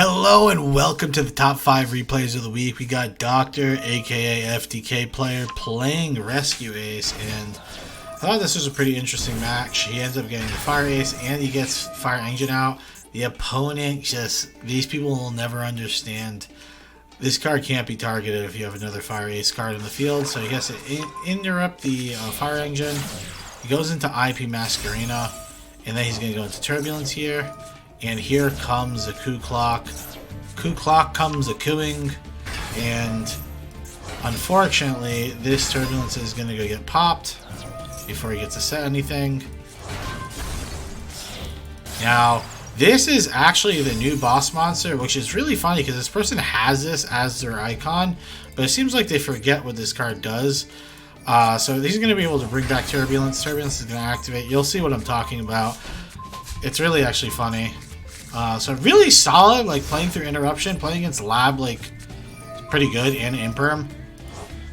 Hello and welcome to the top 5 replays of the week. We got Doctor, aka FTK player, playing Rescue Ace, and I thought this was a pretty interesting match. He ends up getting the Fire Ace and he gets Fire Engine out. The opponent these people will never understand. This card can't be targeted if you have another Fire Ace card in the field, so he has to interrupt the Fire Engine. He goes into IP Masquerena, and then he's going to go into Turbulence here. And here comes a coup clock. Coup clock comes a cooing. And unfortunately, this Turbulence is going to go get popped before he gets to set anything. Now, this is actually the new boss monster, which is really funny because this person has this as their icon, but it seems like they forget what this card does. So he's going to be able to bring back Turbulence. Turbulence is going to activate. You'll see what I'm talking about. It's really actually funny. So really solid, like playing through Interruption, playing against Lab, like pretty good, and Imperm.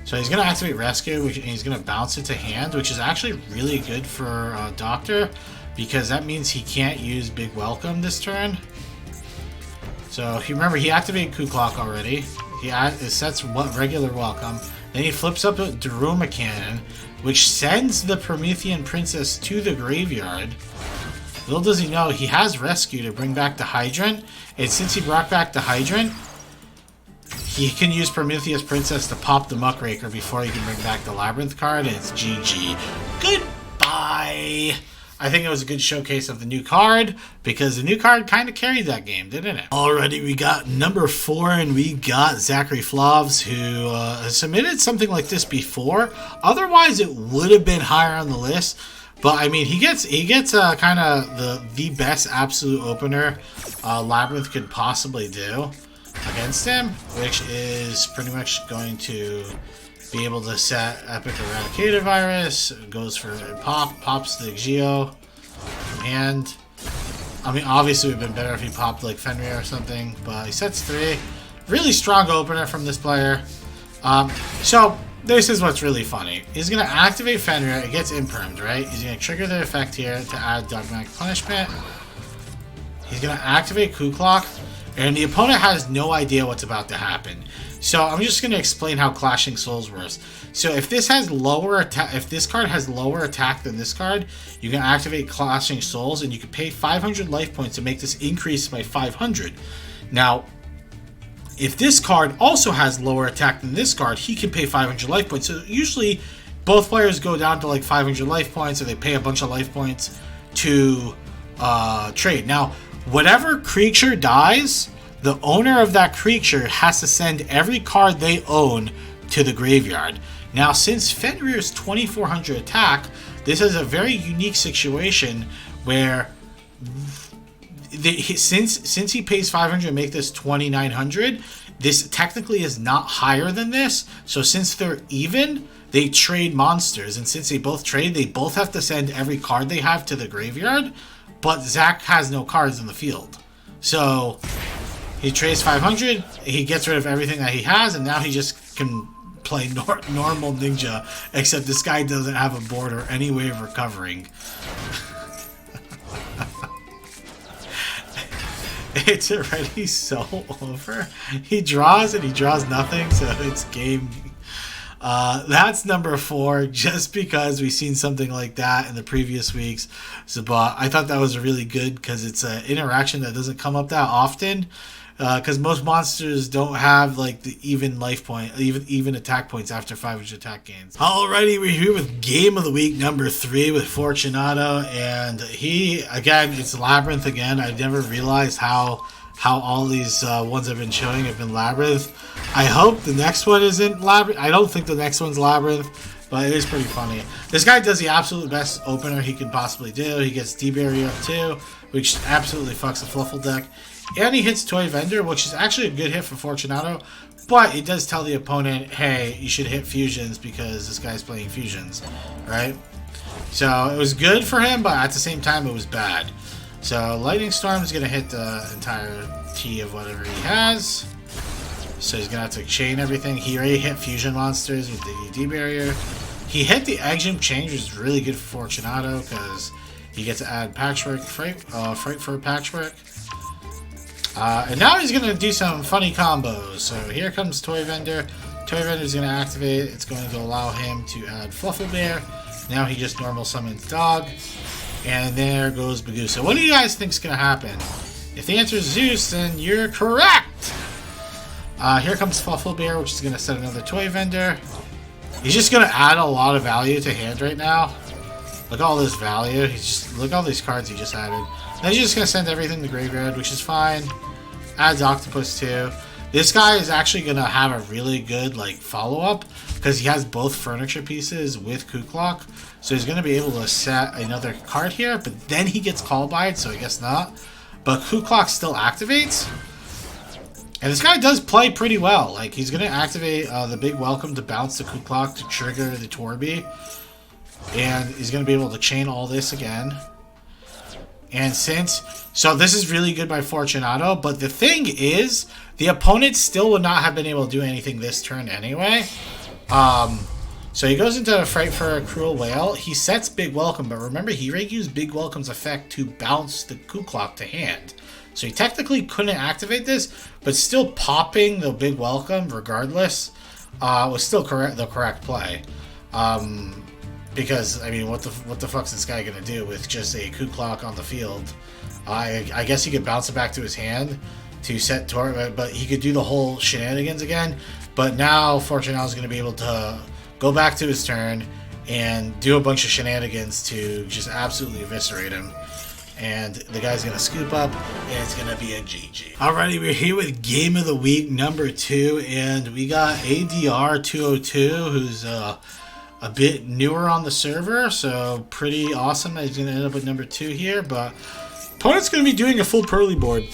So he's going to activate Rescue, and he's going to bounce it to hand, which is actually really good for Doctor, because that means he can't use Big Welcome this turn. So if you remember, he activated Coup Clock already. It sets regular Welcome. Then he flips up a Daruma Cannon, which sends the Promethean Princess to the graveyard. Little does he know, he has Rescue to bring back the Hydrant, and since he brought back the Hydrant, he can use Prometheus Princess to pop the Muckraker before he can bring back the Labyrinth card, and it's GG. Goodbye! I think it was a good showcase of the new card, because the new card kind of carried that game, didn't it? Alrighty, we got number 4, and we got Zachary Flovs, who submitted something like this before. Otherwise, it would have been higher on the list. But I mean, he gets kind of the best absolute opener Labyrinth could possibly do against him, which is pretty much going to be able to set Epic Eradicator Virus. Goes for pops the Geo, and I mean, obviously it would have been better if he popped like Fenrir or something. But he sets 3. Really strong opener from this player. So this is what's really funny. He's going to activate Fenrir. It gets impermed, right? He's going to trigger the effect here to add Dogmatic Punishment. He's going to activate Coup Clock. And the opponent has no idea what's about to happen. So I'm just going to explain how Clashing Souls works. So if this has lower attack, if this card has lower attack than this card, you can activate Clashing Souls, and you can pay 500 life points to make this increase by 500. Now, if this card also has lower attack than this card, he can pay 500 life points. So usually, both players go down to like 500 life points, or they pay a bunch of life points to trade. Now, whatever creature dies, the owner of that creature has to send every card they own to the graveyard. Now, since Fenrir's 2400 attack, this is a very unique situation where since he pays 500 to make this 2900, this technically is not higher than this. So since they're even, they trade monsters, and since they both trade, they both have to send every card they have to the graveyard. But Zach has no cards in the field, so he trades 500. He gets rid of everything that he has, and now he just can play normal Ninja. Except this guy doesn't have a board or any way of recovering. It's already so over. He draws and he draws nothing, so it's game. That's number 4, just because we've seen something like that in the previous weeks. So, but I thought that was really good because it's an interaction that doesn't come up that often. Because most monsters don't have like the even life point, even attack points after 500 attack gains. Alrighty, we're here with game of the week number 3 with Fortunado, and again, it's Labyrinth again. I never realized how all these ones I've been showing have been Labyrinth. I hope the next one isn't Labyrinth. I don't think the next one's Labyrinth, but it is pretty funny. This guy does the absolute best opener he can possibly do. He gets D-Barrier up too, which absolutely fucks the FLUFFAL deck. And he hits Toy Vendor, which is actually a good hit for Fortunato, but it does tell the opponent, hey, you should hit Fusions because this guy's playing Fusions, right? So it was good for him, but at the same time, it was bad. So Lightning Storm is going to hit the entirety of whatever he has. So he's going to have to chain everything. He already hit Fusion Monsters with the D Barrier. He hit the Exim Change, which is really good for Fortunato because he gets to add Patchwork, Fright for Patchwork. And now he's going to do some funny combos. So here comes Toy Vendor. Toy Vendor is going to activate. It's going to allow him to add FLUFFAL Bear. Now he just normal summons Dog. And there goes Bagoo. So what do you guys think is going to happen? If the answer is Zeus, then you're correct. Here comes FLUFFAL Bear, which is going to set another Toy Vendor. He's just going to add a lot of value to hand right now. Look at all this value. Look at all these cards he just added. Then he's just going to send everything to graveyard, which is fine. Adds Octopus too. This guy is actually going to have a really good like follow-up because he has both furniture pieces with Ku-Klok. So he's going to be able to set another card here, but then he gets called by it, so I guess not. But Ku-Klok still activates. And this guy does play pretty well. Like, he's going to activate the Big Welcome to bounce the Ku-Klok to trigger the Torby. And he's going to be able to chain all this again. And so this is really good by Fortunado, but the thing is, the opponent still would not have been able to do anything this turn anyway. So he goes into a Fright for a Cruel Whale. He sets Big Welcome, but remember, he already used Big Welcome's effect to bounce the Ku-Klok to hand. So he technically couldn't activate this, but still popping the Big Welcome, regardless, was still the correct play. Because, I mean, what the fuck's this guy gonna do with just a Ku-Klok on the field? I guess he could bounce it back to his hand to set but he could do the whole shenanigans again. But now Fortunado's gonna be able to go back to his turn and do a bunch of shenanigans to just absolutely eviscerate him. And the guy's gonna scoop up, and it's gonna be a GG. Alrighty, we're here with Game of the Week number 2, and we got ADR202, who's a bit newer on the server, so pretty awesome that he's going to end up with number 2 here, but opponent's going to be doing a full Pearly board.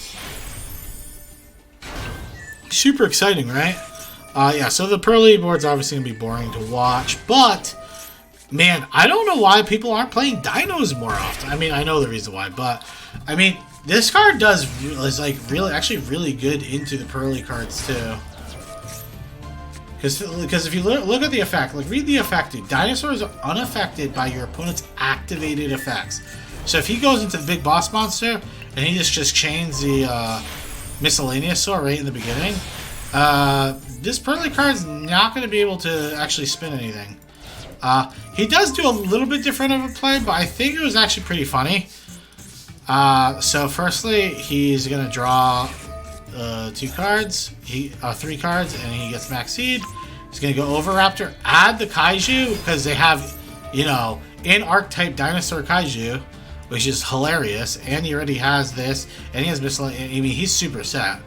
Super exciting, right? Yeah, so the Pearly board's obviously going to be boring to watch, but, man, I don't know why people aren't playing Dinos more often. I mean, I know the reason why, but, I mean, this card is like actually really good into the Pearly cards, too. Because if you look at the effect, like read the effect, dude. Dinosaurs are unaffected by your opponent's activated effects. So if he goes into the big boss monster and he just chains the miscellaneous sword right in the beginning, this Pearly card's not going to be able to actually spin anything. He does do a little bit different of a play, but I think it was actually pretty funny. So firstly, he's going to draw 3 cards, and he gets Max Seed. He's gonna go over Raptor, add the Kaiju, because they have, you know, in archetype dinosaur Kaiju, which is hilarious, and he already has this, and he has miscellaneous. I mean, he's super set.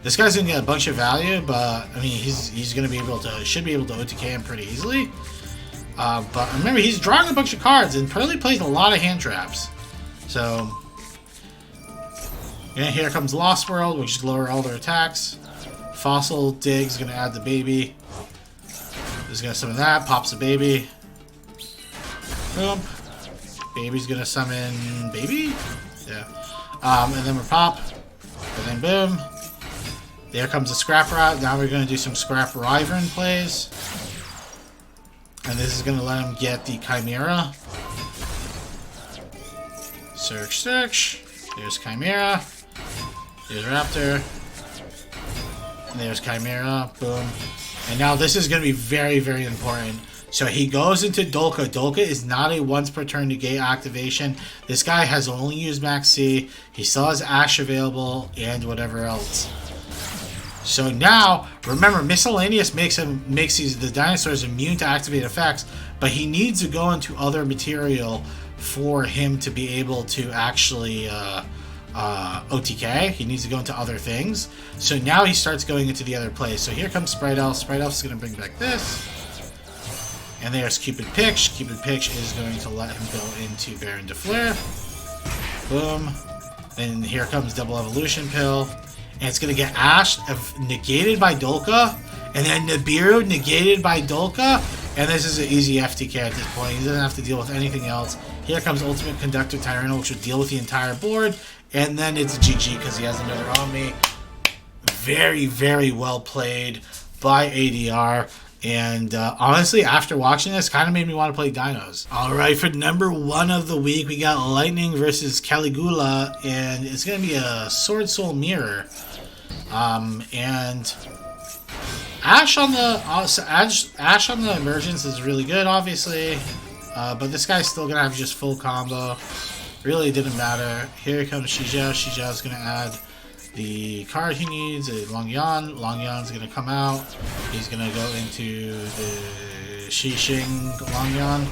This guy's gonna get a bunch of value, but I mean, he's gonna be able to, should be able to OTK him pretty easily. But remember, he's drawing a bunch of cards, and Pearly plays a lot of hand traps. So. And here comes Lost World, which is lower all their attacks. Fossil Dig's gonna add the baby. He's gonna summon that, pops the baby. Boom. Baby's gonna summon baby? Yeah. And then we're pop. And then boom. There comes the Scrap Rat. Now we're gonna do some Scrap Wyvern plays. And this is gonna let him get the Chimera. Search. There's Chimera. There's Raptor. And there's Chimera. Boom. And now this is going to be very, very important. So he goes into Dolka. Dolka is not a once per turn negate activation. This guy has only used Max C. He still has Ash available and whatever else. So now, remember, Miscellaneous makes the dinosaurs immune to activate effects, but he needs to go into other material for him to be able to actually OTK. He needs to go into other things. So now he starts going into the other plays. So here comes Sprite Elf. Sprite Elf is going to bring back this. And there's Cupid Pitch. Cupid Pitch is going to let him go into Baron de Flare. Boom. And here comes Double Evolution Pill. And it's going to get Ash negated by Dolka. And then Nibiru negated by Dolka. And this is an easy FTK at this point. He doesn't have to deal with anything else. Here comes Ultimate Conductor Tyranno, which will deal with the entire board. And then it's GG because he has another Omni. Very, very well played by ADR. And honestly, after watching this, kind of made me want to play Dinos. All right, for number 1 of the week, we got Lightning versus Caligula, and it's going to be a Sword Soul Mirror. And Ash on the emergence is really good, obviously, but this guy's still going to have just full combo. Really didn't matter. Here comes Shijao. Shijao's going to add the card he needs, a Long Yan. Long Yan's going to come out. He's going to go into the Shishing Long Yan.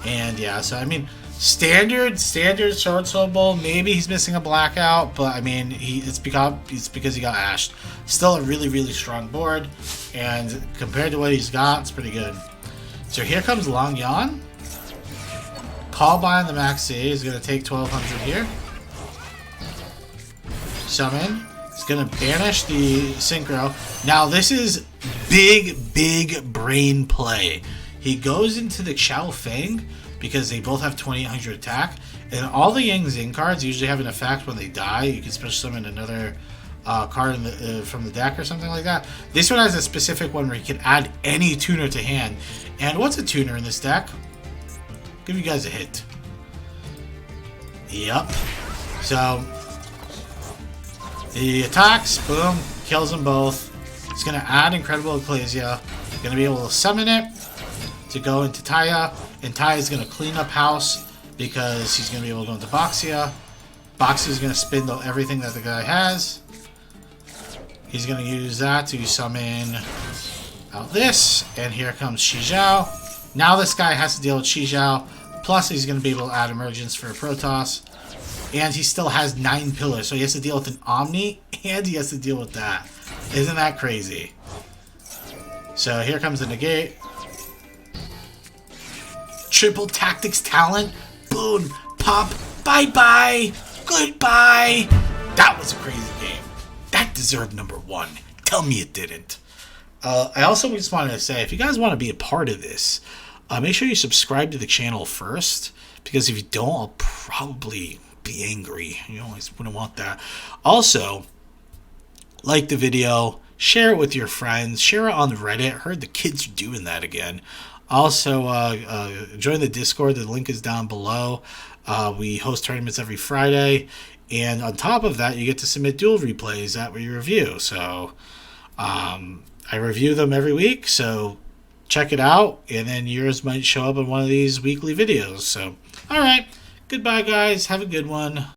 And yeah, so I mean, standard Sword Soul Bowl. Maybe he's missing a blackout, but I mean, it's because he got ashed. Still a really strong board, and compared to what he's got, it's pretty good. So here comes Long Yan. Call by on the Maxi is going to take 1200 here. Summon. It's going to banish the Synchro. Now this is big brain play. He goes into the Xiao Feng because they both have 2800 attack. And all the Yang Zing cards usually have an effect when they die. You can special summon another card from the deck or something like that. This one has a specific one where you can add any tuner to hand. And what's a tuner in this deck? Give you guys a hint. Yep. So he attacks, boom, kills them both. It's going to add Incredible Ecclesia. Going to be able to summon it to go into Taya, and Taya is going to clean up house because he's going to be able to go into Boxia. Boxia is going to spin everything that the guy has. He's going to use that to summon out this, and here comes Shijao. Now this guy has to deal with Shijao, plus he's going to be able to add Emergence for a Protoss. And he still has 9 pillars, so he has to deal with an Omni, and he has to deal with that. Isn't that crazy? So here comes the Negate. Triple Tactics Talent. Boom. Pop. Bye-bye. Goodbye. That was a crazy game. That deserved number 1. Tell me it didn't. I also just wanted to say, if you guys want to be a part of this, make sure you subscribe to the channel first, because if you don't, I'll probably be angry. You always wouldn't want that. Also, like the video, share it with your friends, share it on Reddit. Heard the kids are doing that again. Also, join the Discord. The link is down below. We host tournaments every Friday, and on top of that, you get to submit duel replays that we review. So I review them every week, so check it out, and then yours might show up in one of these weekly videos. So, all right. Goodbye, guys. Have a good one.